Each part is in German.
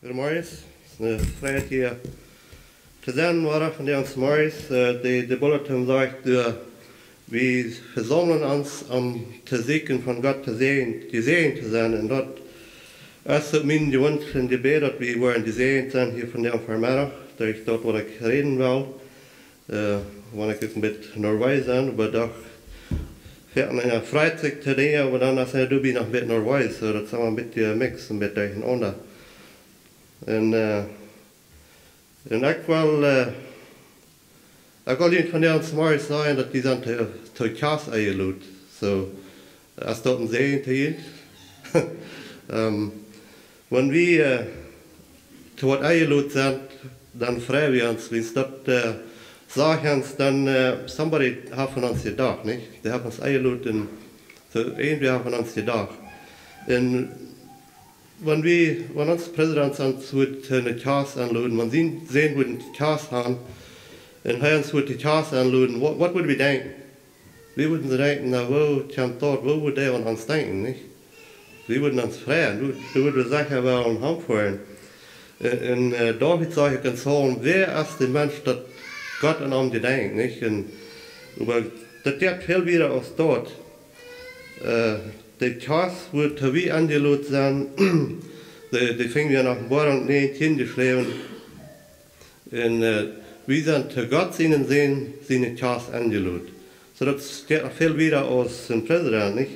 Goedemorgen. Het is een vrijdag hier te zijn worden van ons morgens. De bulletin zegt, we verzamelen ons om te zoeken van God gezegend te zijn. En dat is mijn wens en gebed dat we worden gezegend zijn hier vanmiddag. Dat is dat wat ik reden wil. Want ik een beetje Norwees zijn, maar toch verder een Freitag te doen, maar dan is het nog een beetje Norwees. Dat is een beetje mix, een beetje tegenonder. En ik wil niet van ons morgens zeggen dat die zijn te Kjast Enlodung. So, als dat een zegen te je. Wanneer we te wat Enlodung zijn, dan vragen we ons, wie dat sagen, dan somebody heeft van ons gedacht, niet? Die hebben ons Enlodung, so irgendwie hebben van ons gedacht. En wanneer onze president ons naar Kjast Enlodung, man zien hoe we Kjast gaan, en hij ons naar Kjast Enlodung, wat wouden we denken? We wouden denken, nou, wat would hij aan ons denken, niet? We wouden ons vragen, we wouden zeggen, wel aan hem voeren. En David zag ik in Psalm, wer is de mens dat God aan hem gedenkt, niet? En dat gaat veel weer als dat. De Kjast wordt te wie Enlodung zijn, die vingen we nach Morgen 19 geschreven. En we zijn te God zijn Kjast Enlodung. So dat gaat veel weer als een president, niet?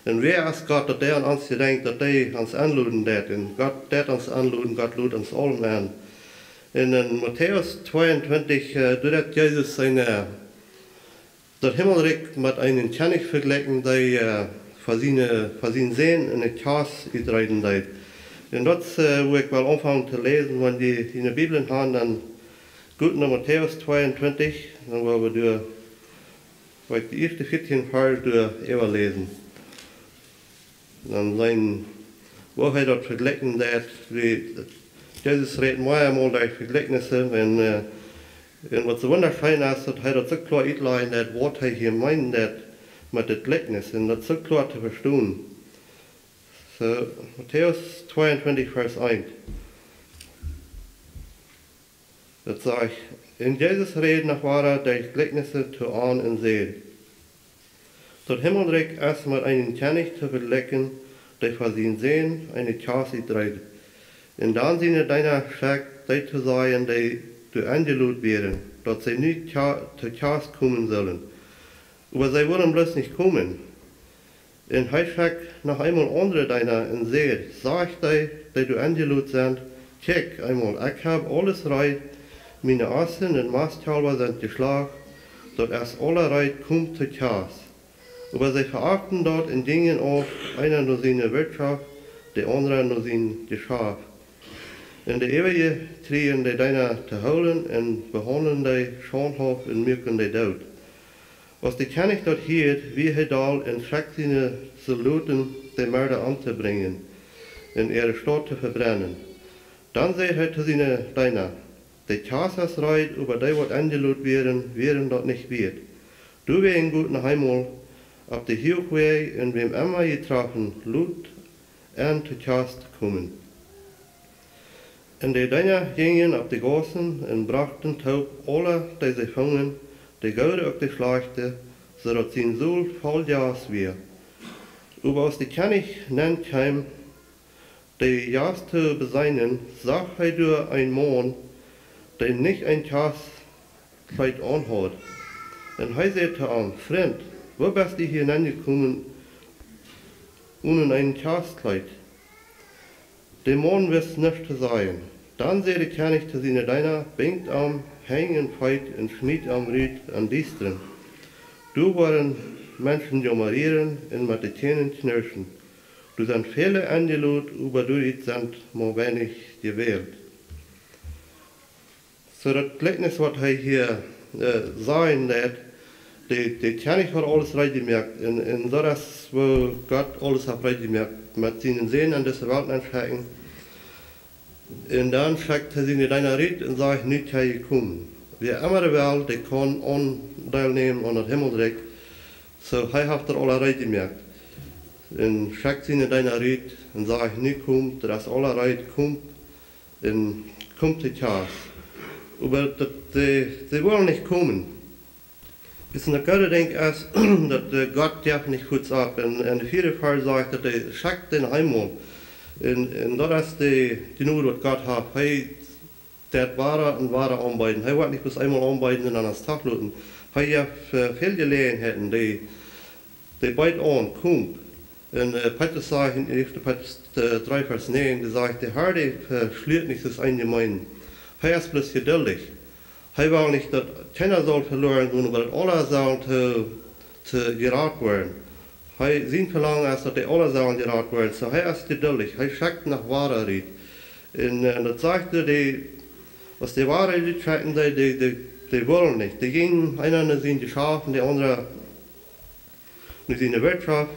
En wer is God dat hij aan ons gedenkt, dat hij ons Enlodung deed. En God deed ons Enlodung, God loopt ons allen aan. En in Matthäus 22 doet Jezus dat Himmelrijk met een König vergelijken, die voor zijn zin in het Kjast uitrijden deed. En dat is hoe ik wil aanvangen te lezen, wanneer die in de Bibel gaan, dan goed naar Matthäus 22, dan willen we door de eerste 14 vers door even lezen. Dan zijn, waar hij dat vergelijken deed, Jezus redt meermaals door vergelijkenissen en wat zo wonderfijn is, dat hij dat zo klaar uitlegt, dat wat hij hier meint met het gelijkenis, en dat zo klaar te verstaan. So, Matthäus 22, vers 1. Dat zegt, en Jezus redt nog ware durch Gleichnissen te aan en zei, dat Himmelrijk is met een König te vergelijken, die voor zijn zin eine Kjast uitrijdt. En dan zijn deiner Schak, die te zijn, die du Enlodung werden, dat zij niet te Kjast komen zullen. Aber zij willen bloß nicht kommen. En hij schakt nog eenmaal andere deiner en zei, sag die du Enlodung zijn, kijk eenmaal, ik heb alles reit, meine Assen en Masthalber sind geschlagen, dat es alle reit kommt zu Kjast. Aber sie verachten dort in Dingen auf, einer nur seine Wirtschaft, der andere nur sein Geschäft. In der ewige trien die deiner te houden en behandeln die schonhof en mirken die dood. Als de König dort hielt, wie hij dal en schreckt seine Soldaten die Mörder anzubringen, en ihre Stadt zu verbrennen. Dann sagt er zu seinen Deiner, die Kjast ist reit, über die wat Enlodung wären dort nicht wert. Du wär in guten Heimel, auf die Hielweg in wem immer getroffen, lud an zu Kjast kommen. En die Deiner gingen auf die Gassen und brachten taub alle, die sie fangen, die Gaude auf die Schlechte, so dass sein Sohl voll Jas wär. Aber als die König nennt kam, die Jas zu beseinen, sah er durch ein Mann, der nicht ein Kjastkleid anhat. Und er sagte ihm, Freund, wo bist du hier hineingekommen, ohne ein Kjastkleid? Der Mann wirst nicht zu sein. Dann sagte der König zu seinen Deiner, bringt am hängen Feit und schmied am Ried an Diestren. Du waren Menschen jammerieren und mit den Zähnen knirschen. Du sind viele Enlodung, aber du sind mal wenig gewählt. So das Gleichnis, was er hier sagen lässt, der König hat alles recht gemerkt. Und so das, wo Gott alles hat recht gemerkt, mit seinen Sehnen an dieser Welt anschauen. Und dann schickt er seine Deiner Ried und sagt, nicht hergekommen. Wer immer der Welt, der kann Anteil nehmen an das Himmelreich. So, er hat alle recht gemerkt. Und schickt seine Deiner Ried und sagt, nicht kommt, dass alle recht kommt. und kommt zu Kjast. Aber sie wollen nicht kommen. Bis in der Götter denkt erst, dass Gott darf nicht kurz ab. Und in vielen Fällen sagt, dass er schackt den Himmel. Und das ist die Not, was Gott hat. Der wahre anbeiden. Er wird nicht bis einmal anbeiden und dann ans Tag lassen. Er hat viel Gelegenheiten, die beide an, kommt. Und Petrus sagt in 1. Petrus 3, Vers 9, der sagt, der Herr, der schliert nicht das Eingemein. Er ist bloß geduldig. Er will nicht, dass keiner soll verloren gehen, aber dass alle sollen zu gerat werden. Sein Verlangen ist, dass die alle sollen gerat werden. So er ist geduldig. Er schickt nach Wahrheit. Und das sagt er, was die Wahrheit schicken, die wollen nicht. Die gehen, einer sind die Schafen, die andere sind in der Wirtschaft.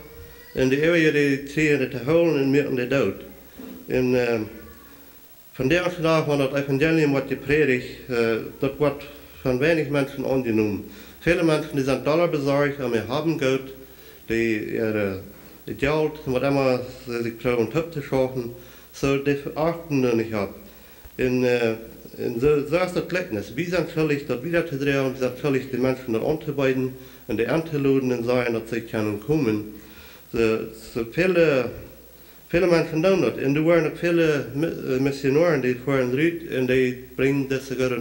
Und die Ehe, die kriegen die holen und merken die Tod. Und von der Tag, wenn das Evangelium wird gepredigt, das wird von wenig Menschen angenommen. Viele Menschen, die sind dollarbesorgt, aber wir haben Geld, die Geld, was immer sie sich probieren, top zu schaffen, so die achten wir nicht ab. Und so ist das Gleichnis. Wir sind schuldig, das wieder zu drehen, wir sind schuldig, die Menschen dort anzubeiden und die anzuladen und sagen, dass sie können kommen. So viele Menschen tun das. Und du waren auch viele Missionare, die fahren rüt und die bringen das sogar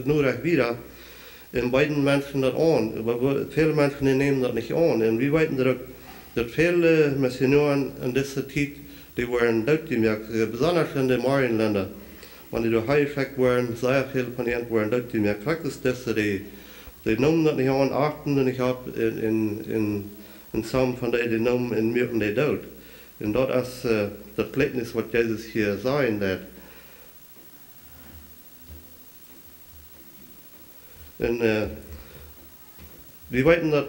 nur wieder. Und beiden Menschen das an. Aber viele Menschen die nehmen das nicht an. Und wir wissen, dass viele Missionare in dieser Zeit, die waren durchgemerkt, besonders in den Marienländern. Wenn die durch Heischreck waren, sehr viele von ihnen waren durchgemerkt. Praktisch das, die nehmen das nicht an, achten das nicht ab in some von denen, die nehmen und merken die dort. Und das ist das Gleichnis, was Jesus hier sagen lässt. Und wir wissen, dass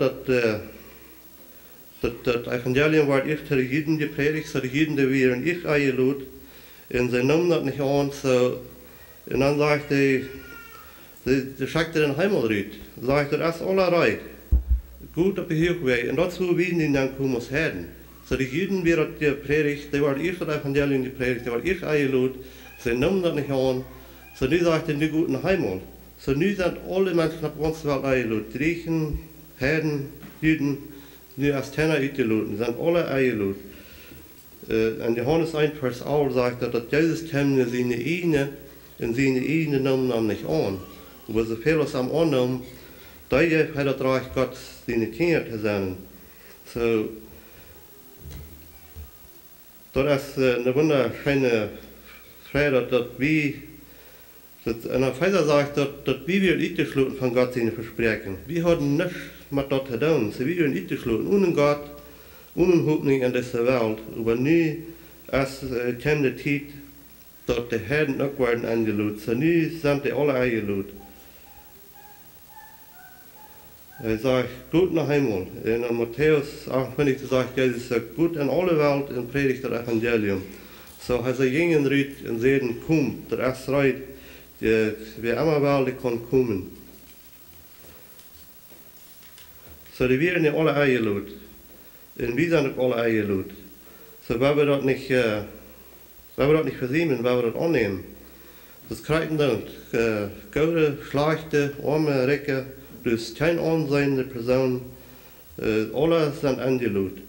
das Evangelium wird erst zu den Juden gepredigt, zu den Juden, die wir in ich eingelud. Und sie nehmen das nicht an, so. Und dann sagt die schickt den Himmel rein. Sagt das ist allerlei. Gut auf die Hochweg. Und dazu werden die dann kommen aus Herden. So die Juden werden gepredigt, die werden erst das Evangelium gepredigt, die werden erst eingelud. Sie nehmen das nicht an. So nu sagt er, nu guten Himmel. So nu sind alle Menschen auf uns Welt eingelud. Griechen, Herden, Juden, nu als Tenner eingelud. Sie sind alle eingelud. Und Johannes 1, Vers 11 sagt, dass Jesus kam in seine eigene, und seine eigene nehmen ihn nicht an. Aber so viel als am annehmen, da hat das Reich Gott seine Kinder zu sein. So, das ist eine wunderschöne Frage, dass wir, der Vater sagt, dass wir nicht geschlossen von Gott seine Versprechen. Wir haben nichts mit dort zu tun. So wir sind nicht geschlossen. Ohne Gott, ohne Hoffnung in dieser Welt. Aber nu kommt die Zeit, dass die Herden auch werden eingeladen. So nu sind die alle eingeladen. Er sagt, gut nach Himmel. In Matthäus 28 sagt Jesus, gut in alle Welt und predigt das Evangelium. So er sagt, gingen rüt und sehen, kommt, der erste Reit, wer immer will, die kann kommen. So die werden ja alle eingeladen. Und wir sind auch alle eingeladen. So wenn wir das nicht versäumen, wenn wir das annehmen, das kriegen dann gute, schlechte, arme, Recke, dus keine ansehende Person, alle sind eingeladen.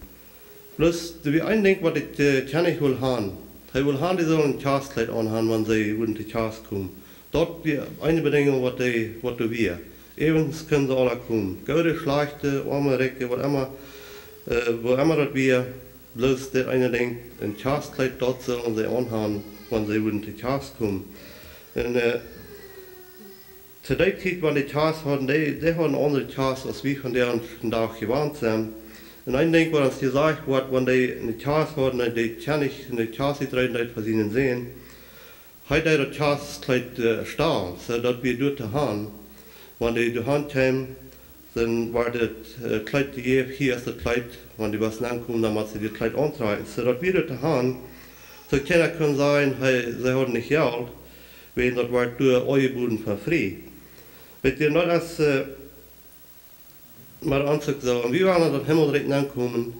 Bloß, wie ein Ding, was ich kann ich wohl haben. Ich will haben, die sollen ein Kjastkleid anhaben, wenn sie in die Kjast kommen. Dort ist eine Bedingung, was du wir. Evens können sie alle kommen. Gute, schlechte, arme, Recke, was immer, wo immer das wir. Bloß der eine denkt, ein Kjastkleid dort sollen sie anhaben, wenn sie in die Kjast kommen. Und, zu der Zeit, wenn die Kjast hatten, die haben andere Kjast, als wir von deren Tag gewarnt sind. Und ein Ding, was uns gesagt wird, wenn die eine Kjast hatten, die kann ich in die Kjast getreten, die von ihnen sehen, hat das Kjastkleid stehen, so dass wir dort haben. Wenn die durch Hand kämen, dann war das Kleid gegeben, hier ist das Kleid, wenn die was ankommen, dann muss sie das Kleid antragen. So dass wir dort haben, so keiner kann sagen, hey, sie haben nicht Geld, weil das war durch eure Boden für frei. Wenn ihr noch das mal anzug sagen, wir wollen an den Himmelreich ankommen,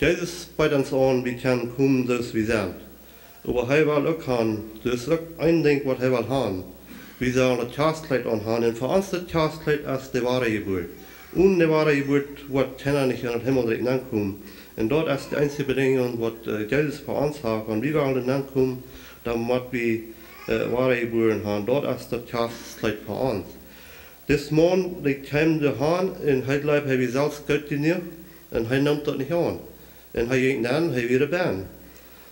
Jesus bei uns an, wir können kommen, so wie wir sind. Aber hij will auch haben, das ist auch ein Ding, was er will haben. Wir sollen das Kjastkleid anhaben, und für uns das Kjastkleid ist die wahre Geburt. Und die wahre Geburt wird keiner nicht in den Himmel ankommen. Und dort ist die einzige Bedingung, was Jesus für uns hat. Wenn wir wollen ankommen, dann müssen wir wahre Geburt haben. Dort ist das Kjastkleid für uns. Das Mann, der kam da hin, und er bleibt, er wird selbst Gott genug, und er nimmt das nicht an. Und er ging dann, er wird ein.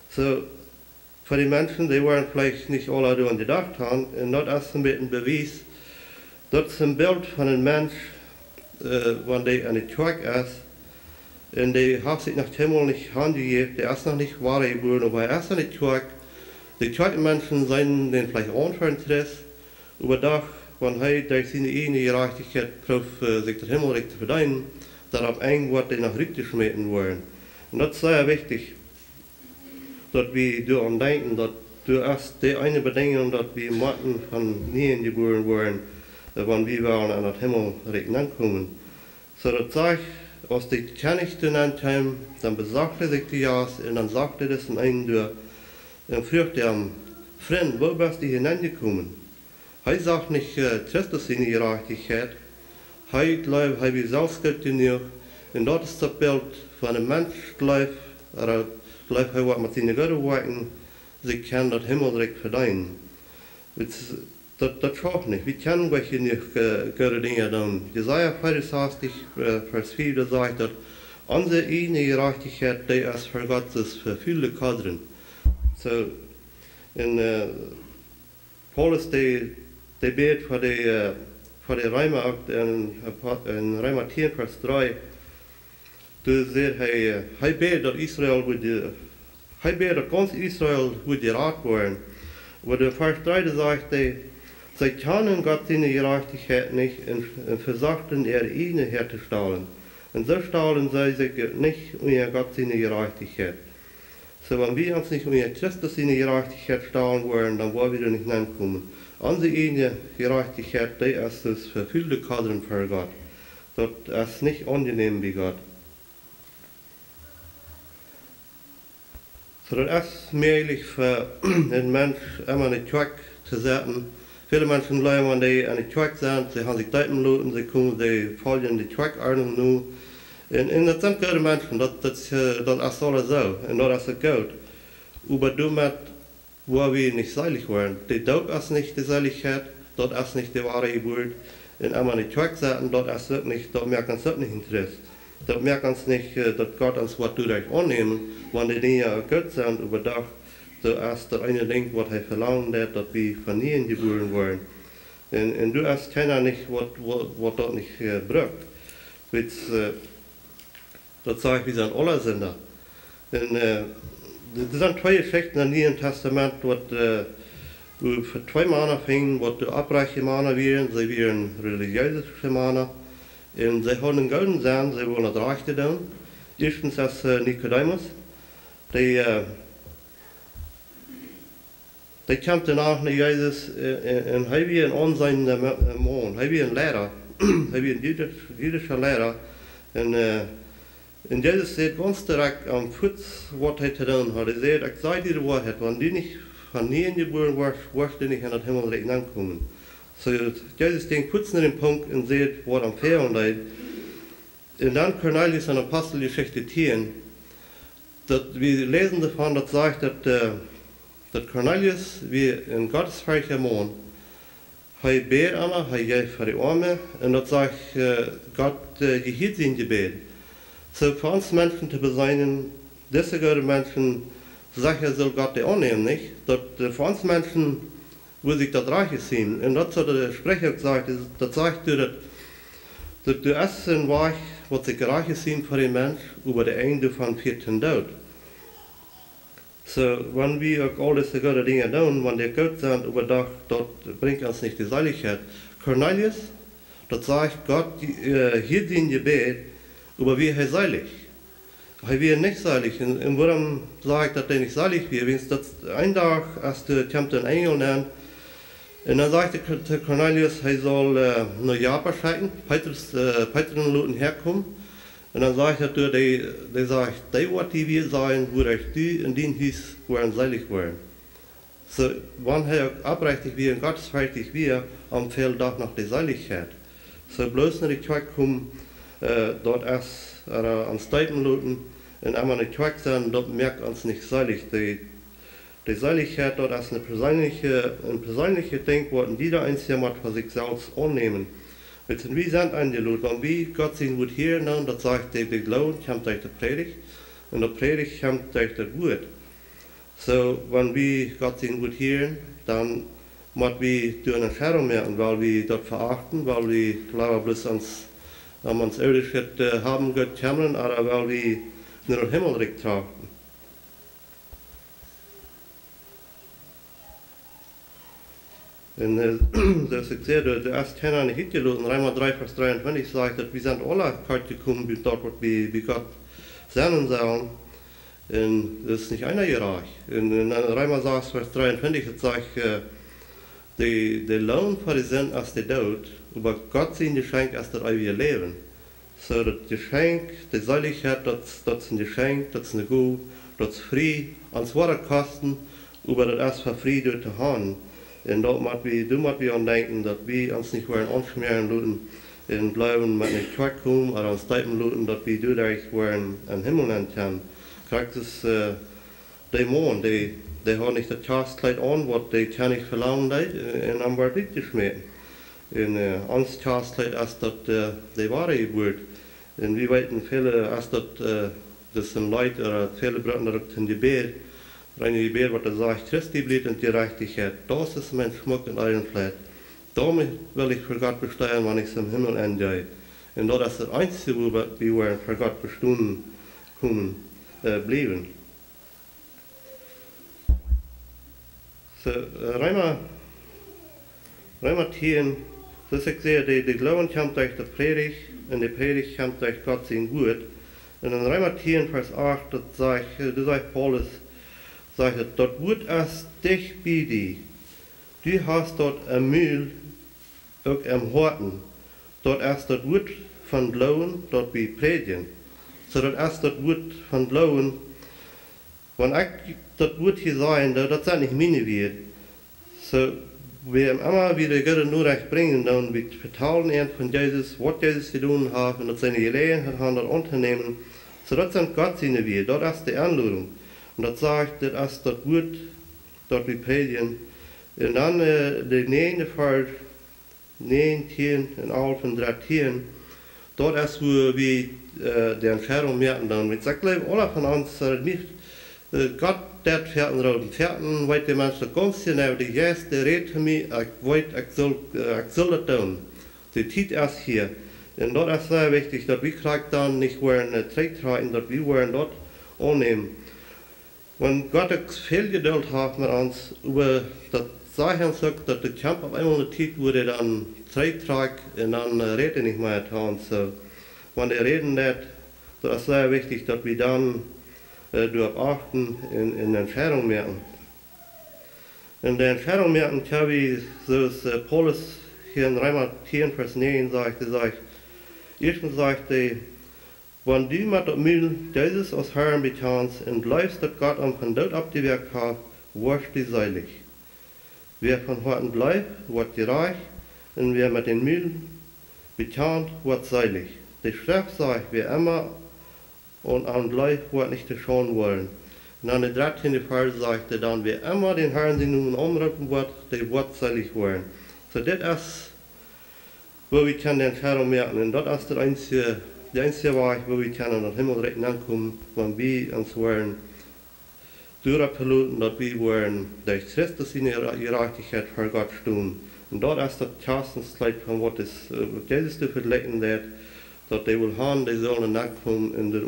So, für die Menschen, die waren vielleicht nicht alle daran gedacht haben, und das ist ein bisschen ein Beweis, das ist ein Bild von einem Mensch, wenn der an der Tag ist, und der hat sich nach dem Himmel nicht hingegeben, der ist noch nicht wahre geboren, aber er ist an der Tag. Die Menschen sind den vielleicht unverintresst, aber doch, wenn er durch seine eigene Gerechtigkeit prüft, sich den Himmel zu verdienen, dann ab irgendwas die noch richtig schmecken wollen. Und das ist sehr wichtig, dass wir daran denken, dass das ist die eine Bedingung, dass wir Matten von nie geboren wollen, wenn wir wollen an den Himmel ankommen. So, das sagt, als die Königste nannt, dann besagte sich die Jas, und dann sagte das in einen Tür, und fragte ihm, Freund, wo bist du hineingekommen? Er sagt nicht, Christus seine Gerechtigkeit, er glaubt, er wird selbst Gott genug, und das ist das Bild von einem Mensch, glaubt, glaubt, er wird mit seinen Göttern wirken, sie kann das Himmelreich verdienen. Das schaut nicht. Wir können welche nicht gute Dinge tun. Jesaja 64, Vers 4 sagt, dass unsere eigene Gerechtigkeit, die ist für Gottes verfülle Kadren. So, in Paulus, der betet für die Römer, in Römer 10, Vers 3, du siehst, er betet, dass Israel hij beter dat ganz Israel wird geraten worden. Aber der Vers 3 sagt, sie kennen Gott seine Gerechtigkeit nicht und versuchten ihre eigene herzustellen. Und so stellen sie sich nicht unter Gott seine Gerechtigkeit. So, wenn wir uns nicht unter Christus seine Gerechtigkeit stellen wollen, dann wollen wir nicht hinkommen. Unsere eigene Gerechtigkeit, die ist das verfüllte Kadern für Gott. Das ist nicht angenehm wie Gott. So, das ist möglich für einen Menschen, immer in die Tag zu setzen. Viele Menschen bleiben, wenn die an die Tag sind, sie haben sich Deuten lassen, sie folgen die Tagordnung nu. Und das sind gute Menschen, das ist alles so, und das ist gut. Aber damit, wo wir nicht seilig werden, das ist nicht die Seiligkeit, das ist nicht die wahre Geburt. Und immer in die Tag setzen, das merken uns nicht Interesse. Das merken uns nicht, dass Gott uns was dadurch annehmen, wenn die Dinge gut sind, aber doch, das ist das eine Ding, was er verlangt hat, dass wir von nie geboren werden. Und du hast keiner nicht, was dort nicht braucht. Das sagt, wir sind alle Sünder. Das sind zwei Geschichten im Neuen Testament, die für zwei Männer fingen, was die abreiche Männer wären, sie wären religiöse Männer. Und sie haben einen golden Sand, sie wollen das Rechte tun. Erstens ist Nikodemus, der kam danach nach Jesus und er war ein ansehnender Mann, er war ein Lehrer, er war ein jüdischer Lehrer. Und Jesus sagt ganz direkt am Fuß, was er zu tun hat. Er sagt, ich sage dir die Wahrheit, wenn du nicht von nie geboren wirst, wirst du nicht in das Himmelreich ankommen. So, Jesus denkt kurz nach dem Punkt und sieht, was am Fehlen liegt. Und dann Cornelius in der Apostelgeschichte 10, wir lesen davon, das sagt, dass Cornelius wie ein gottesfreier Mann, er betet immer, er geht für die Arme, und das sagt, Gott gehielt sein Gebet. So, für uns Menschen zu beseinen, diese guten Menschen, sicher soll Gott die annehmen, nicht? Dass für uns Menschen, wo sich das Reiche sehen. Und das hat der Sprecher gesagt, das sagt, dass du essen Weich, was sich Reiche sehen für den Mensch, über der Ende von 14 Tod. So, wenn wir auch all diese guten Dinge tun, wenn die gut sind, aber das bringt uns nicht die Seiligkeit. Cornelius, das sagt, Gott hielt sein Gebet, aber wir sind seilig. Er wird nicht seilig. Und warum sagt er, dass er nicht seilig wird? Wenn es ein Tag, als der kommt ein Engel nennt, und dann sagte Cornelius, er soll nach Japan scheiden, Petrus und Luten herkommen. En dan zegt dat die zegt, die wat die wir zijn, wo echt du in den Huis waren selig waren. So, wann er abrechtig wie und gottesfürchtig wir, am fehlt doch noch die Seligkeit. So bloß nicht die Kirche kommen, dort erst an Steiten luten, und einmal nicht Kirche sein, dort merkt uns nicht selig. Die Seligkeit dort als ein persönliche Ding, wo jeder Einzelne für sich selbst annehmen. Wenn wir sind eingeluden, wenn wir Gott sehen gut hier, dann sagt der Glauben kommt durch die Predigt, und der Predigt kommt durch das Wort. So, wenn wir Gott sehen gut hier, dann müssen wir durch eine Entscheidung merken, weil wir dort verachten, weil wir klar bloß uns irdische haben Gott kommen, oder weil wir nur den Himmel trachten. Und das ich sehe, der erste Tenor nicht hingelesen, Römer 3, Vers 23 sagt, dass wir sind alle heute gekommen, dort, wo wir Gott sehen sollen. Und das ist nicht einer gerecht. In Römer 6, Vers 23 sagt, der Lohn für die Sinn ist der Tod, aber Gott sein Geschenk ist das ewige Leben. So, das Geschenk, die Seligkeit, das ist ein Geschenk, das ist eine Gabe, das ist frei, ans Wort kosten, aber das ist für frei durch die Hand. Und da müssen wir an denken, dass wir uns nicht wollen anschmieren lassen und bleiben mit nicht zurückkommen oder uns Zeiten lassen, dass wir dadurch wollen an den Himmel entfernen. Kriegt es die Mann, die haben nicht das Chastkleid an, was die kann nicht verlangen, und am Wort geschmissen. Und ans Chastkleid ist das die wahre Geburt. Und wir wissen viele, ist das sind Leute oder viele Brüder in die Gebet. Reine Gebet, was sagt, Christi Blut und Gerechtigkeit, das ist mein Schmuck und Eilenfleisch. Damit will ich für Gott bestehen, wenn ich zum Himmel engehe. Und das ist das Einzige, wo wir für Gott bestehen kommen, bleiben. So, Römer 10, das ich sehe, die Glauben kommt durch die Predigt, und die Predigt kommt durch Gott sein Wort. Und in Römer 10, Vers 8, das sagt Paulus, sagt, dort wird es dich bei dir. Du hast dort ein Mühl, auch am Horten. Dort ist das Wort von Blauen, dort bei Predigen. So, dort ist das Wort von Blauen. Wenn ich das Wort hier sagen, das sind nicht meine Werte. So, wir immer wieder Gott nur recht bringen, dann wir vertalen von Jesus, was Jesus getan hat, und das seine Gelegenheit haben, das unternehmen. So, das sind Gott seine Werte, dort ist die Einladung. Und das sagt, das ist das Wort, dort wir predigen. Und dann der 9. Vers, 19 und 11 und 13, dort ist, wo wir die Entscheidung merken. Dann. Ich glaube, alle von uns, Gott, der Pferden, roten Pferden, weil die Menschen ganz genau, die Geist, der redet für mich, ich soll das tun. Die Zeit ist hier. Und dort ist sehr wichtig, dass wir dann nicht wollen trägen, dass wir wollen dort annehmen. Wenn Gott viel Geduld hat mit uns, über das Sagen sagt, dass der Kampf auf einmal eine Zeit, wo der dann trägt und dann redet er nicht mehr getan. So, wenn er reden nicht, das ist sehr wichtig, dass wir dann darauf achten in der Entscheidung merken. In der Entscheidung merken, wie so Paulus hier in Römer 10, Vers 9 sagt, erstens sagt er, wenn du mit dem Mühl dieses aus Herrn betanst und bleibst, dass Gott am von dort ab die Werk hat, wirst du selig. Wer von Horten bleibt, wird gereich, und wer mit dem Mühl betant, wird selig. Die Schrift sagt, wer immer und an bleibt, wird nicht schauen wollen. Und an der 13. Vers sagt er dann, wer immer den Herrn sie nun umrufen wird, der wird selig werden. So, das ist, wo wir die Entscheidung merken, und das ist der einzige Weg, wo wir an den Himmelrechten ankommen, wenn wir uns wollen durchverluten, dass wir wollen durch Christus in ihrer Gerechtigkeit vor Gott stehen. Und dort ist das Chastensleid von was Jesus zu verlecken wird, dass die wohl haben, die sollen nachkommen in der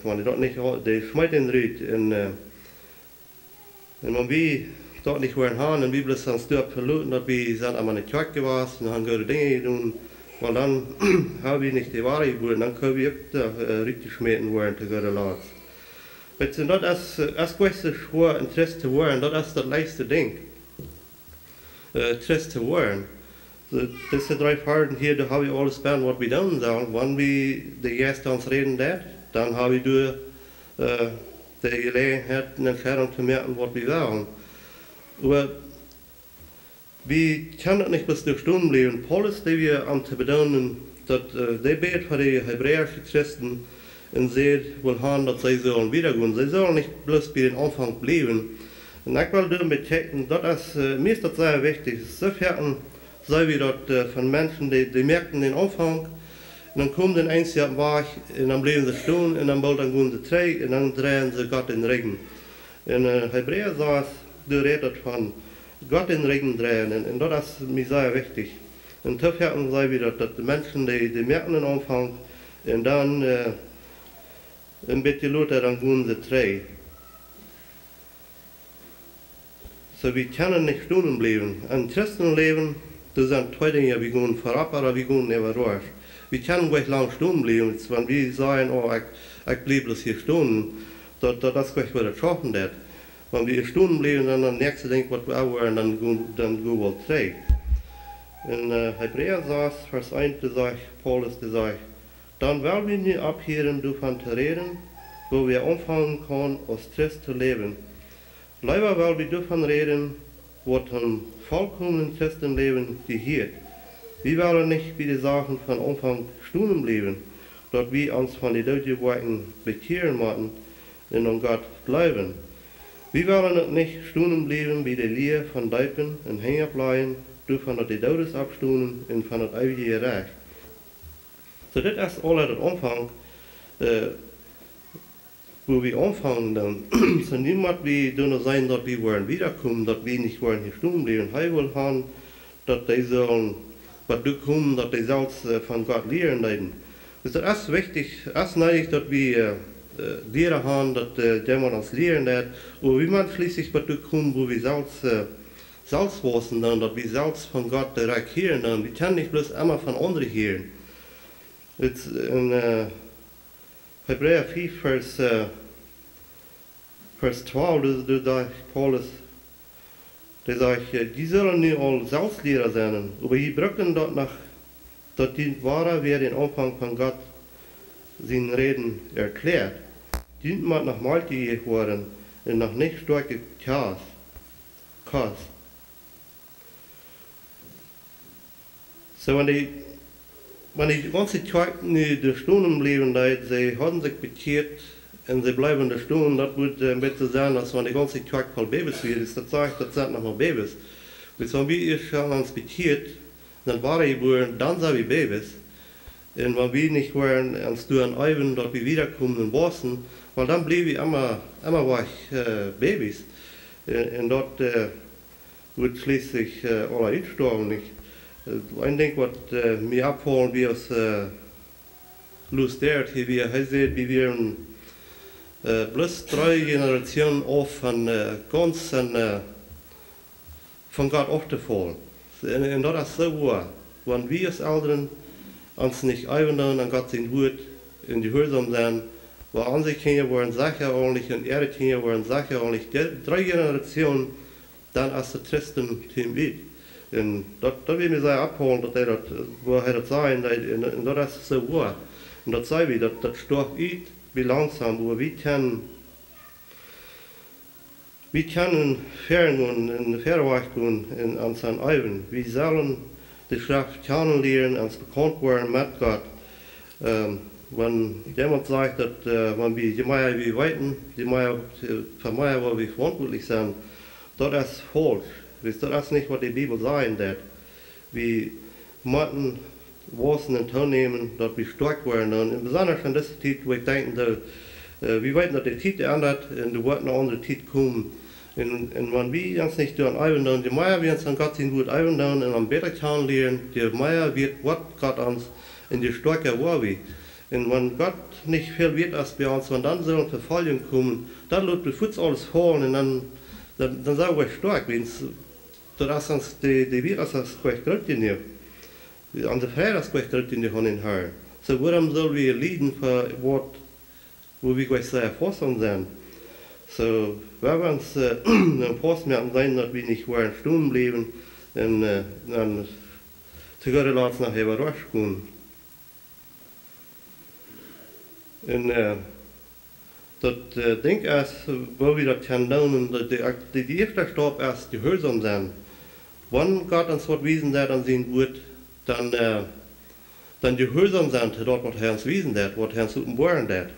wenn die dort nicht, die schmeiden rüht. Und wenn wir dort nicht wollen haben, und wir bleiben uns durchverluten, dass wir sind einmal nicht Kirche gewesen, und haben gute Dinge getan, weil dann haben wir nicht die Ware geboren, dann können wir auch richtig schmecken wollen, zu Gott lassen. Wenn das ist quasi schwer, Interesse zu wollen, das ist das leichte Ding. Interesse zu wollen. Diese 3 Fragen hier, da habe ich alles gern, was wir tun sollen. Wenn wir die Gäste uns reden, dann habe ich durch die Gelegenheit, eine Entscheidung zu merken, was wir wollen. Aber wir können nicht bis durch Stunden bleiben. Paulus, die wir am zu betonen, dass der Bet für die hebräischen Christen und sie will haben, dass sie sollen wiedergehen. Sie sollen nicht bloß bei den Anfang bleiben. Und ich will damit checken, das ist mir ist das sehr wichtig. Sofern sei wir dort von Menschen, die merken den Anfang, und dann kommen den einzigen Weg, und dann bleiben sie stehen, und dann bald dann gehen sie zurück, und dann drehen sie Gott in den Regen. In Hebräer sagt, du redest von Gott in den Regen drehen, und das ist mir sehr wichtig. Und sofern sei wir dort, dass die Menschen, die merken den Anfang, und dann ein bisschen lauter, dann gehen sie zurück. So, wir können nicht stehen bleiben. Ein Christenleben, das sind 2 Dinge, wir gehen vorab oder wir gehen nicht durch. Wir können gleich lang stehen bleiben. Wenn wir sagen, oh, ich bleibe bloß hier stehen, das gleich wieder schaffen. Wenn wir stehen bleiben, dann das nächste Ding, was wir auch wollen, dann gehen wir zurück. In Hebräer sagt, Vers 1, da sagt Paulus, dann wollen wir nicht abhören, davon zu reden, wo wir anfangen können, aus Christ zu leben. Leider wollen wir davon reden, was im vollkommenen Christenleben gehört. Wir wollen nicht wie die Sachen von Anfang stehen bleiben, dort wir uns von den deutschen Worten bekehren müssen und an Gott bleiben. Wir wollen nicht stehen bleiben wie die Lehre von Deipen und hängen bleiben, davon die Todes abstehen und von das ewige Recht. So, das ist alles der Anfang. Wo wir anfangen dann, so niemand wie sein, dass wir wollen wiederkommen, dass wir nicht wollen hier stehen bleiben. Er will haben, dass die sollen, was du kommen, dass die selbst von Gott lernen. Das ist wichtig, es ist nötig, dass wir Lehrer haben, dass jemand uns lernen wird. Und wie man schließlich, was du kommen, wo wir selbst wissen, dann, dass wir selbst von Gott direkt hören. Dann. Wir können nicht bloß immer von anderen hören. Jetzt in Hebräer 4, Vers 12, da sagt Paulus, der sagt, die sollen nicht alle Selbstlehrer sein, aber die brücken dort nach, dass die Wahrer wer den Anfang von Gott seinen Reden erklärt. Die man nach Malte geworden und nach nicht starke Kjast. So, wenn die ganze Zeit in der Stunde bleiben, sie haben sich bekehrt und sie bleiben in der Stunde, das wird ein bisschen sein, als wenn die ganze Zeit voll Babys wird. Das sagt, das sind noch mal Babys. Wenn wir uns bekehrt, dann waren wir geboren, dann sind wir Babys. Und wenn wir nicht wollen, uns durch ein Eiben, dass wir wiederkommen und waschen, weil dann bleiben wir immer Babys. Und dort wird schließlich alle einsterben nicht. Ein Ding, was mir abholen, wie es lustert, hier wie er sieht, wie wir bloß 3 Generationen auf von ganz von Gott aufgefallen. Und das ist so wahr. Wenn wir als Eltern uns nicht einwenden an Gott sein Wort in die Hörsam sein, weil unsere Kinder waren sicher ordentlich und ihre Kinder waren sicher ordentlich. 3 Generationen, dann ist der Christentum weit. Und das will mir sehr abholen, dass er das, wo er das sein, und das ist so wahr. Und das sei wir, das stirbt aus, wie langsam, wo wir können fern und verweicht gehen in unseren Eiben. Wir sollen die Schrift kennenlernen, uns bekannt werden mit Gott. Wenn jemand sagt, dass wenn je mehr wir weiten, je mehr für mehr, wo wir verantwortlich sind, das ist falsch. Das ist nicht, was die Bibel sagt. Wir müssen Wassen und Ton nehmen, dass wir stark werden. Und besonders in dieser Zeit, wo ich denke, wir wissen, dass die Zeit ändert und da wird eine andere Zeit kommen. Und wenn wir uns nicht durch ein je mehr wir uns an Gott sein Wort einwenden und am besser kennenlernen, je mehr wird Gott uns und je stärker war wir. Und wenn Gott nicht viel wird als bei uns, wenn dann so eine Verfallung kommen, dann lässt der Fuß alles fallen und dann sind wir stark. Das ist die Virus, das gleich Gott in dir. An der Freiheit, das gleich Gott in dir haben in Herrn. So, warum sollen wir leiden für Wort, wo wir gleich sehr erfassen sind? So, wenn wir uns ein Postmerken sein, dass wir nicht wollen stehen bleiben, dann te gode laat nach hebben rausgehen. En dat denk ik, wo wir das können tun, die erste Stop erst gehorsam sein. Wenn Gott uns was wiesen der dann sehen wird, dann gehorsam sein zu dort, was uns wiesen der, was uns uppenbaren der.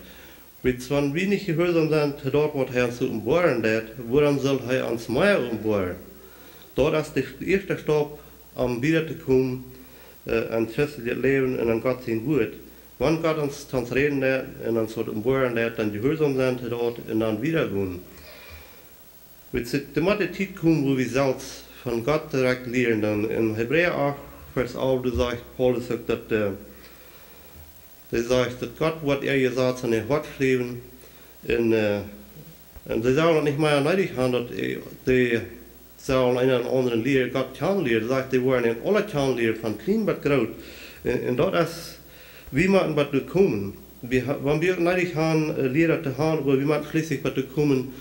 Wenn wir nicht gehorsam sind zu dort, was uns uppenbaren der, woran soll uns mehr uppenbaren? Dort ist der erste Stop, um wiederzukommen, ein christliches Leben und an Gott sein wird. Wenn Gott uns reden lässt und uns was uppenbaren lässt, dann gehorsam sein zu dort und dann wiedergehen. Mit der Mathematik kommen, wo wir selbst von Gott direkt lernen. Dann in Hebräer 8, Vers 11, da sagt Paulus sagt, dass Gott, was gesagt hat, in Wort schreiben. Und sie sollen nicht mehr neidig haben, dass die sollen einen anderen lehren, Gott kennenlernen. Er sagt, die wollen in alle kennenlernen, von klein bis groß. Und das ist, wie man was kommen. Wenn wir neidig haben, Lehrer zu haben, aber wie man schließlich was kommen,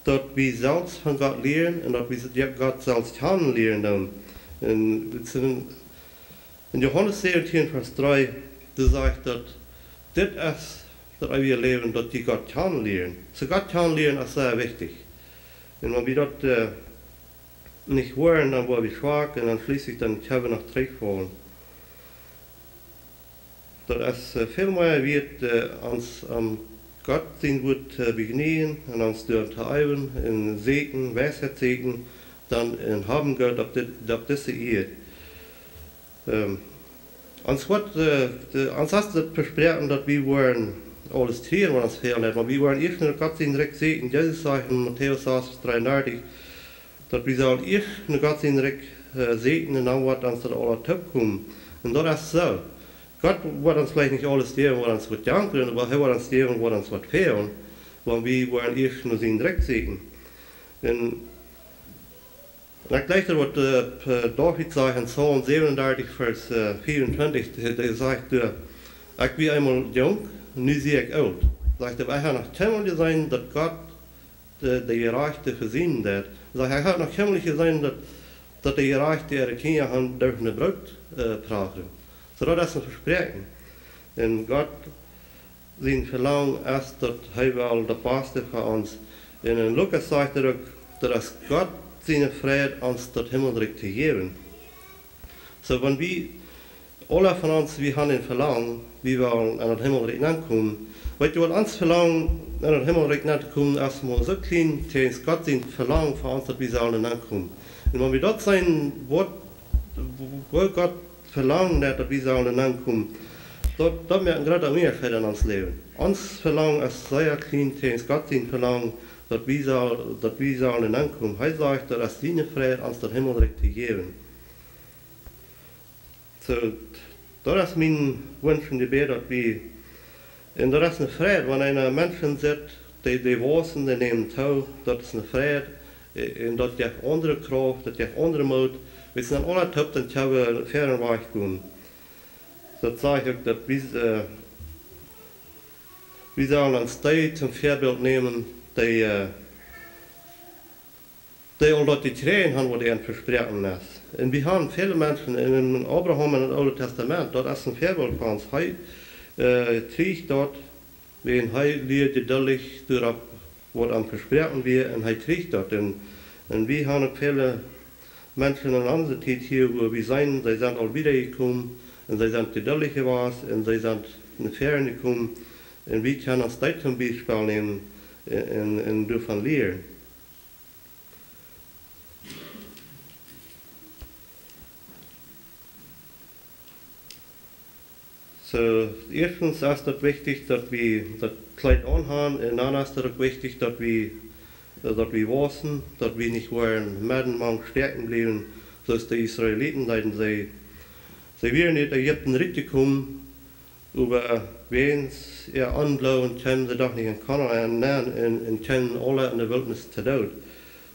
dass wir selbst von Gott lernen und dass wir Gott selbst kennenlernen. In Johannes 17, Vers 3, da sagt, dass das ist, dass wir leben, dass die Gott kennenlernen. So Gott kennenlernen ist sehr wichtig. Und wenn wir das nicht wollen, dann wollen wir schwach und dann schließlich dann können wir noch zurückfallen. Das ist viel mehr wird uns Gott den wird begegnen und uns durch Treiben, in Segen, Weisheit Segen, dann in haben Gott auf diese Ehe. Uns hast du versprochen, dass wir wollen alles tun, was uns fehlt. Aber wir wollen erst in Gott den direkt segnen. Jesus sagt in Matthäus 33, dass wir sollen erst in Gott den direkt segnen und dann wird uns das alle top kommen. Und das ist so. Gott wird uns vielleicht nicht alles geben, was uns wird danken, aber er wird uns geben, was uns wird fehlen, weil wir wollen erst nur seinen Dreck segnen. Und dann gleich wird David sagt in Psalm 37, Vers 24, der sagt, ich bin einmal jung, nun sehe ich alt. Sagt er, ich habe noch keinmal gesehen, dass Gott der Gerechte versehen wird. Sagt er, ich habe noch keinmal gesehen, dass der Gerechte ihre Kinder haben durch eine Brot praten. So das ist ein Versprechen. Und Gott, sein Verlangen ist, dass er das Beste für uns. Und in Lukas sagt er auch, dass Gott seine Freude uns das Himmelreich zu geben. So wenn wir, alle von uns, wir haben den Verlangen, wir wollen an das Himmelreich ankommen. Weil wir uns verlangen, an das Himmelreich anzukommen, erstmal so klein, dass Gott sein Verlangen für uns, dass wir sollen ankommen. Und wenn wir dort sein, wo Gott verlangen, dass wir sollen ankommen, dort merken wir gerade mehr in uns Leben. Uns Verlangen ist sehr klein, dass Gott sein Verlangen, dass wir sollen ankommen. Er sagt, dass es seine Freude uns das Himmelreich zu geben. So, das ist mein Wunsch und Gebet, dass wir, und das ist eine Freude, wenn einer Menschen sieht, die wissen, die nehmen zu, das ist eine Freude, und das gibt andere Kraft, das gibt andere Mut. Wir sind dann alle top, dann können wir einen fairen Weg gehen. Das sage ich auch, dass wir sollen uns die zum Vorbild nehmen, die all die Tränen haben, die ihnen versprechen ist. Und wir haben viele Menschen, in Abraham im Alten Testament, dort ist ein Vorbild für uns. Er trägt dort, wenn er lehrt geduldig durch, was am Versprechen wird, und er trägt dort. Und wir haben auch viele Menschen in unserer Zeit hier, wo wir sind, sie sind all wiedergekommen, und sie sind geduldig gewesen, und sie sind in die Ferien gekommen, und wir können uns das zum Beispiel nehmen, und davon lernen. So, erstens ist es wichtig, dass wir das Kleid anhaben, und dann ist es wichtig, dass wir wissen, dass wir nicht wollen, Männermann stärken bleiben, so ist die Israeliten leiden. Sie werden in Ägypten reingekommen, aber wenn sie anblauen, können sie doch nicht in Kanaan nähen und können alle in der Wildnis zu Tod.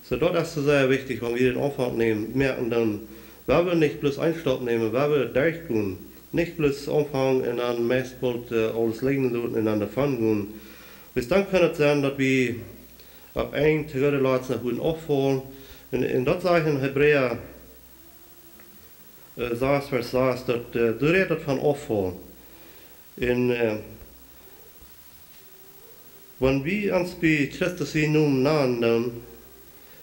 So, das ist sehr wichtig, wenn wir den Anfang nehmen, merken dann, wenn wir nicht bloß einen Stopp nehmen, wenn wir durchgehen, nicht bloß anfangen und dann meist bald alles liegen und dann davon gehen. Bis dann kann es sein, dass wir ab ein Tage nach guten auffallen. Und das sage ich in Hebräer saß, vers saß, dat du redet van afval. En wenn wir uns bei Christus noemen nadenken,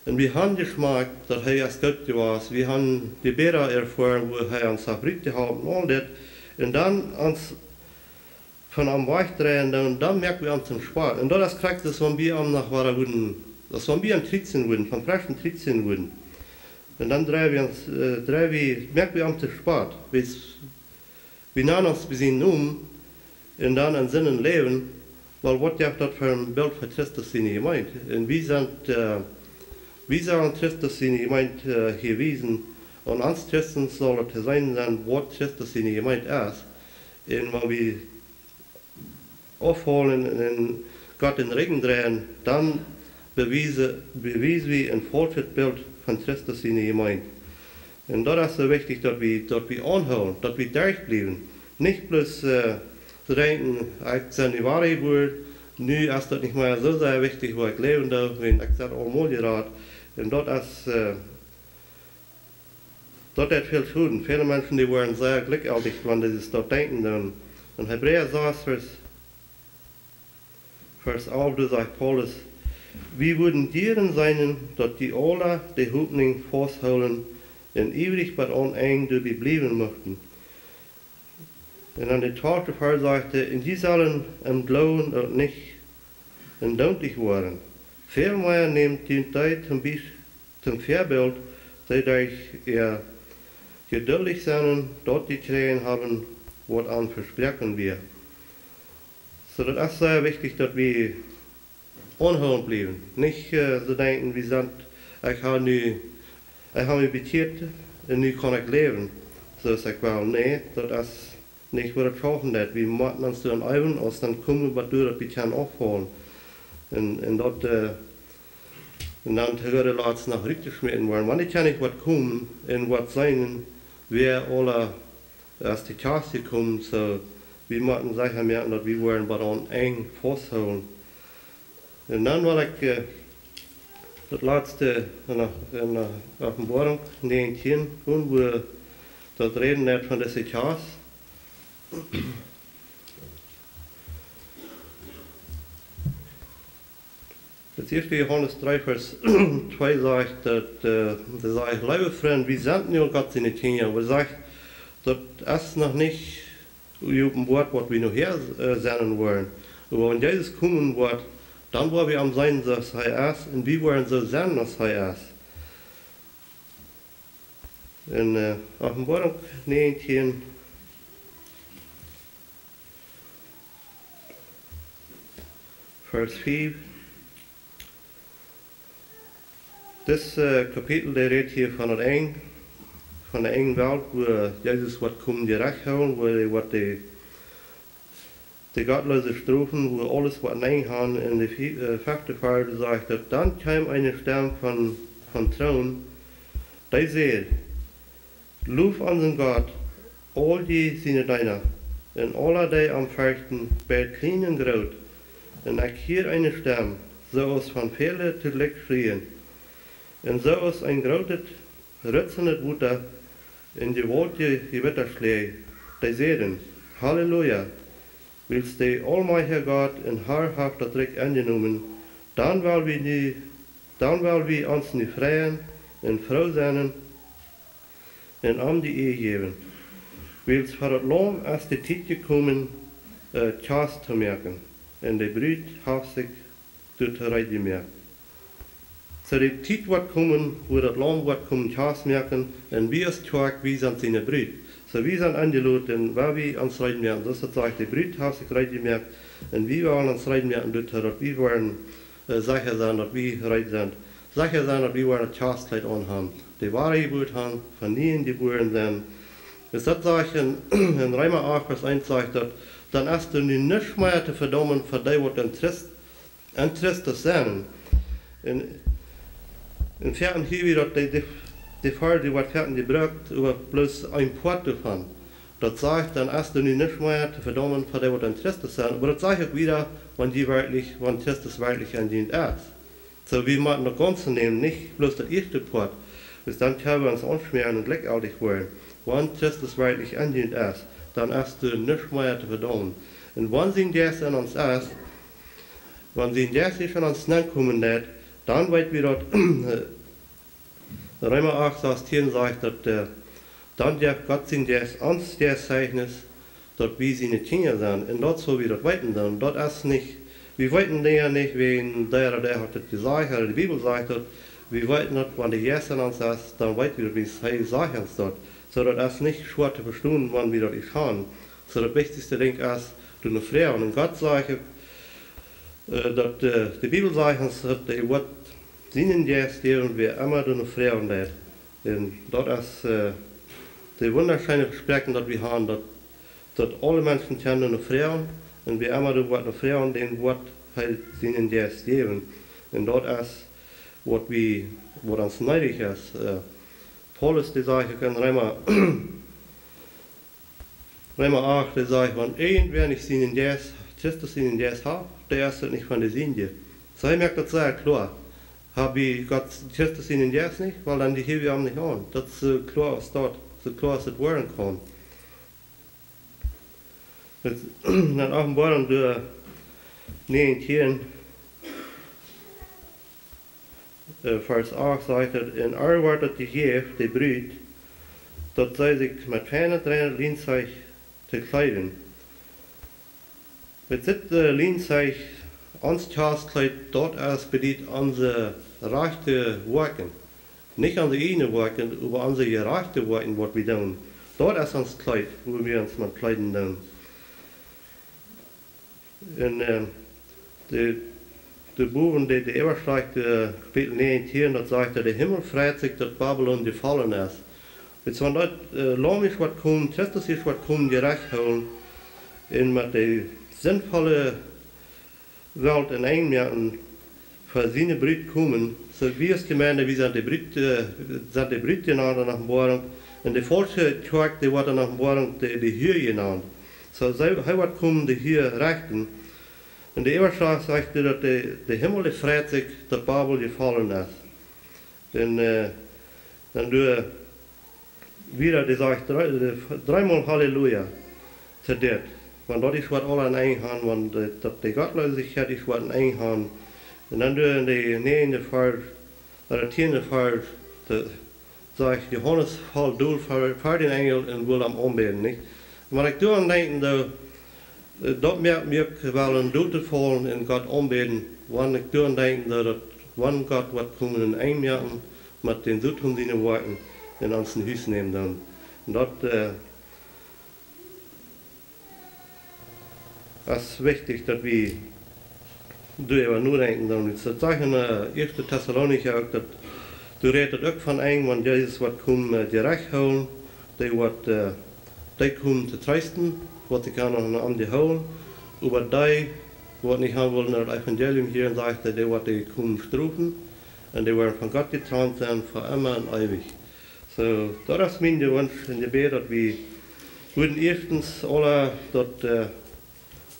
en wir haben geschmeckt, dass er als Gott war, wir haben die Bäder erfahren, wo er uns Sabrit gehabt und all das, und dann uns von am Weg drehen, dann merken wir uns im Spaß. Und das kriegt es, wenn wir am nach Wara wurden, das wenn wir am 13 wurden, vom frischen 13 wurden. Und dann merken wir uns im Spaß. Wir nahmen uns bis in und dann einen Sinn und Leben, weil was ja das für ein Bild für Christus in die Gemeinde. Und wir sind Christus in die Gemeinde gewesen, und uns Christen soll es sein, was Christus in die Gemeinde ist. Und wenn wir aufholen und Gott in den Regen drehen, dann beweisen wir ein falsches Bild von Christus in die Gemeinde. Und das ist so wichtig, dass wir anholen, dass wir durchbleiben. Nicht bloß zu denken, ich bin die Wahrheit wohl, nu ist das nicht mehr so sehr wichtig, wo ich leben darf, wenn ich das auch mal gerät. Und das hat viel zu tun. Viele Menschen, die waren sehr glücklich, wenn sie sich dort denken. Und Hebräer 6, Vers 11, da sagt Paulus, wir würden dieren sein, dass die alle die Hoffnung festhalten und ewig bei uns eng bleiben möchten. Und an der zweiten Vers sagte, und die sollen im Glauben und nicht undanklich werden. Vielmehr nehmt die Zeit zum Vorbild, die durch ihr geduldig sind, dort die Tränen haben, was an versprechen wir. So, das ist sehr wichtig, dass wir unhören bleiben. Nicht so denken, wir sind, ich habe mich betiert und nun kann ich leben. So ist ich well, nee, das ist nicht, was das schaffen wird. Wir müssen uns dann üben, und dann kommen wir durch, dass wir können aufholen. Und dann hören Leute nach richtig schmecken wollen. Wenn ich kann nicht was kommen und was sein, wer alle aus die Kjast kommen, so wir müssen sicher merken, dass wir wollen bei uns eng festhalten. Und dann will ich das letzte in der Offenbarung 19, wo das reden wird von dieser Kjast. Das erste Johannes 3, Vers 2 sagt, liebe Freunde, wir sind nur Gott seine Kinder, aber sagt, das ist noch nicht auf dem Wort, was wir noch her senden wollen. Aber wenn Jesus kommen wird, dann wollen wir am sein, dass er ist, und wir wollen so sein, dass er ist. In Offenbarung 19, Vers 5. Das Kapitel, der redet hier von der engen Welt, wo Jesus wird kommen, die Recht holen, wo die gottlose Strophen, wo alles was eng haben, in der fünfte Fall sagt, dass dann kam eine Stimme von Thron, die sagt, Lob unseren Gott, all die seine Deiner, und alle die am Fechten, bei klein und groß, und ich hier eine Stimme, so aus von Fehler zu Licht schrien, und so aus ein großes, rützendes Wutter in die Wolke Gewitterschläge, die sagen, Halleluja, willst du allmächtiger Gott in haarhaft das Recht angenommen, dann will wir uns nicht freien und froh sein und die Ehe geben. Willst vor das Lamm erst die Zeit gekommen, Kjast zu merken, und die Brüd hat sich durch die Reihe gemerkt. So die Zeit wird kommen, wo das Lamm wird kommen, Kjast merken, und wir ist stark, wir sind seine Brüd. So wir sind angeladen, weil wir uns rein merken. Das sagt, die Brüd hat sich rein gemerkt, und wir wollen uns rein merken, dass wir wollen sicher sein, dass wir rein sind. Sicher sein, dass wir eine Kjastkleid anhaben. Die wahre Geburt haben, von nie geboren sind. Das sagt in Römer 8, Vers 1 sagt, dass dann ist du nicht mehr zu verdammen, für die, was Interesse sind. In vierten hier wieder, die Fall, die wird vierten gebraucht, über bloß ein Port zu fahren. Das sagt, dann ist du nicht mehr zu verdammen, für die, was Interesse sind. Aber das sage ich wieder, wenn Christus wirklich an dient ist. So wie man das Ganze nehmen, nicht bloß der erste Port. Dus dan können wir uns anschmieren und gleichgültig werden. Wenn Christus wirklich angedient ist, dann hast du nichts mehr zu verdauen. Und wenn sie das in uns ist, wenn sie das nicht an uns nachkommen lässt, dann wird wir dort, Römer 8, Vers 10 sagt, dass dann darf Gott sich das uns das Zeichnis, dass wir seine Kinder sind. Und dort so wie das weiten dann. Dort ist nicht, wir weiten ja nicht, wenn der hat das gesagt, oder die Bibel sagt das, wir weiten dort, wenn die Yes an uns ist, dann weiten wir, wie es sagt uns dort. So, das ist nicht schwer zu verstehen, wann wir dort nicht kann. So, das wichtigste Ding ist, du eine Frau. Und Gott sagt, dass die Bibel sagt uns, dass die Wort seinen Yes, deren wir immer eine Frau lädt. Und dort ist die wunderschöne Versprechen, dass wir haben, dass alle Menschen kennen eine Frau und wir immer eine Frau und den Wort halt seinen Yes geben. Und dort ist, was uns neidig ist. Paulus, die sagt, in Römer 8, der sagt, wenn irgendwer nicht seinen Yes, Christus seinen Yes hat, der ist nicht von der Sünde. So, ich merke das sehr klar. Habe ich Gott Christus seinen Yes nicht, weil dann die hier wir haben nicht an. Das ist so klar ist dort, so klar ist es werden kann. Dann Offenbarung durch 19, Vers 8 sagt er, in alle wordt het gegeven, die bruid, dat zij zich met fijne treinen lienzig te kleiden. Met dit lienzig, ons Kjastkleid, dort erst bedient onze rechte werken. Nicht an die eine werken, aber an die rechte werken, was wir tun. Dort ist uns Kleid, wo wir uns mit Kleiden tun. Und de boven die Eberschlag, Kapitel 19, dat sagt, der Himmel freut sich, dass Babylon gefallen ist. Jetzt wenn dort logisch was kommt, Christus ist was kommt, gerecht holen, in mit der sinnvolle Welt in einmerken, für seine Brüder kommen, so wie es gemeint, wie sind die Brüder genannt nach dem Morgen, und die falsche Tag, die wird nach dem Morgen die Höhe genannt. So, sie wird kommen, die hier rechten. Und der Eberschlag sagt, dass der Himmel freut sich, dass Babel gefallen ist. Und dann du wieder, die sagt dreimal Halleluja zu dir. Wenn dort ist was alle an einen haben, wenn die Gottlosigkeit ist was an einen haben. Und dann du in der 9. Vers, oder 10. Vers, sagt Johannes fällt durch für den Engel und will am Anbeten, nicht? Und wenn ich daran denke, dat merkt mir wel een dood te vallen en Gott anbeten, wanneer ik daran denke, dass wann Gott wat kommen in einmerken, mit den Südhund die Worten in uns Hüs nehmen dann. Und das ist wichtig, dass wir darüber nur denken dann. Das sagt in 1. Thessalonicher auch, dass du redest auch von einem, wenn Jesus wat kommt, die Recht holen, die kommen zu trösten, was sie kann an die holen, aber die, die nicht haben wollen, das Evangelium hier sagt, die kommen strufen und die werden von Gott getrennt sein, für immer und ewig. So, das ist mein Wunsch in der Gebet, dass wir würden erstens alle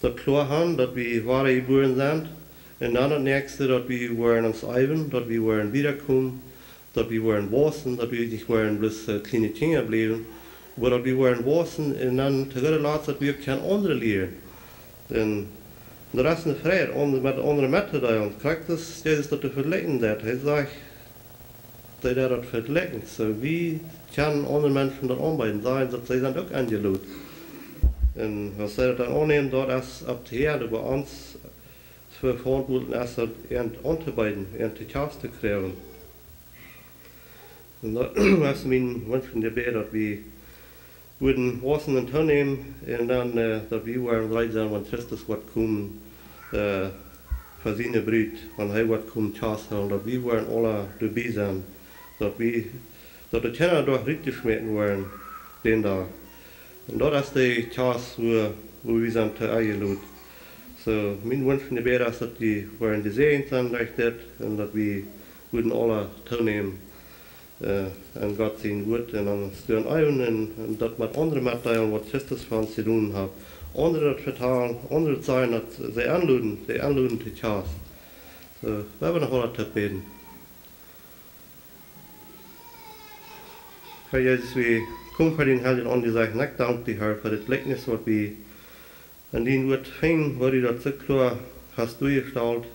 das klar haben, dass wir wahre Geboren sind, und dann das nächste, dass wir wollen uns eiven, dass wir wollen wiederkommen, dass wir wollen wachsen, dass wir nicht wollen bloß kleine Kinder bleiben, aber dass wir wollen wachsen und dann zu guter Letzt, dass wir kein andere lehren. Denn das ist eine Freiheit, mit anderen mitzuteilen. Kriegt das, Jesus das zu verlecken, er sagt, dass er das verlecken. So, wie können andere Menschen das arbeiten, sagen, dass sie sind auch angelaut. Und was sie dann annehmen, dort ist ab der Erde bei uns für verantwortlich ist, das anzuarbeiten, die Kjast zu kriegen. Und das ist mein Wunsch in der Gebet, dass wir würden wassen und nehmen und dann, dass wir wollen bereit sein, wenn Christus was kommt, für seine Brüder, wenn er was kommt, Kjast holen, dass wir wollen alle dabei sein, dass die Kinder doch richtig schmecken wollen, den da. Und das ist die Kjast, wo wir sind eingeladen. So, mein Wunsch in der Gebet ist, dass wir wollen gesegnet sein, und dass wir würden alle teilnehmen. En Gott zijn woord en dan steun uit en dat met anderen mitteilen wat Christus van ons te doen heeft. Anderen dat vertalen, anderen zijn dat zij aanluden te Kjast. So, we hebben nog wel te beten. Herr Jesus, we kom voor die helden aan die zeggen, ik dank die Herr voor het gelijkenis wat we en die wordt fijn, waar u dat zo klaar hast durchgestalt,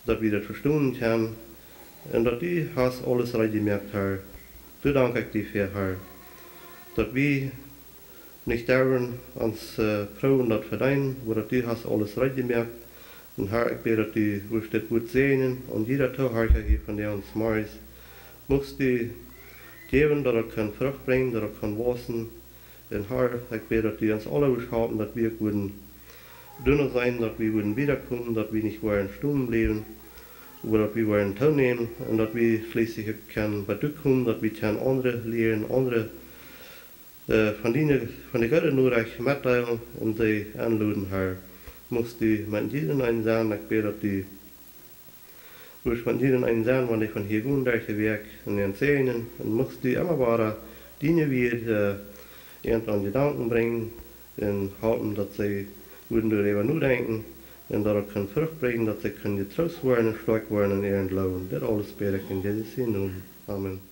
dat we dat verstaan können en dat u hast alles recht gemerkt, Herr. Du dank ich dir für, Herr, dat wir nicht daran ans Frauen dat verdienen, wo dat du hast alles recht gemerkt. Und Herr, ich bete, dass du wirst das gut sehen und jeder Tag hier von der uns morgens musst du geben, dass kann Frucht bringen, dass kann wachsen. Und Herr, ich bete, dass du uns alle wirst haben, dass wir würden dünner sein, dass wir würden wiederkommen, dass wir nicht wollen stumm bleiben, oder dass wir wollen teilnehmen und dass wir schließlich können bei dir kommen, dass wir können andere lehren, andere von den Göttern nur recht mitteilen und sie anladen, Herr. Musst du mit jedem einen sagen, ich bete, dass du wirst mit jedem einen sagen, wenn ich von hier gehen, welche Werk in den Zähnen, und musst du immer weiter Dinge wieder irgendwann Gedanken bringen, und halten, dass sie würden darüber nur denken, und dass sie Frucht bringen, dass sie getrost werden und stark werden in ihren Glauben. Das alles bete ich in Jesus' Namen. Amen.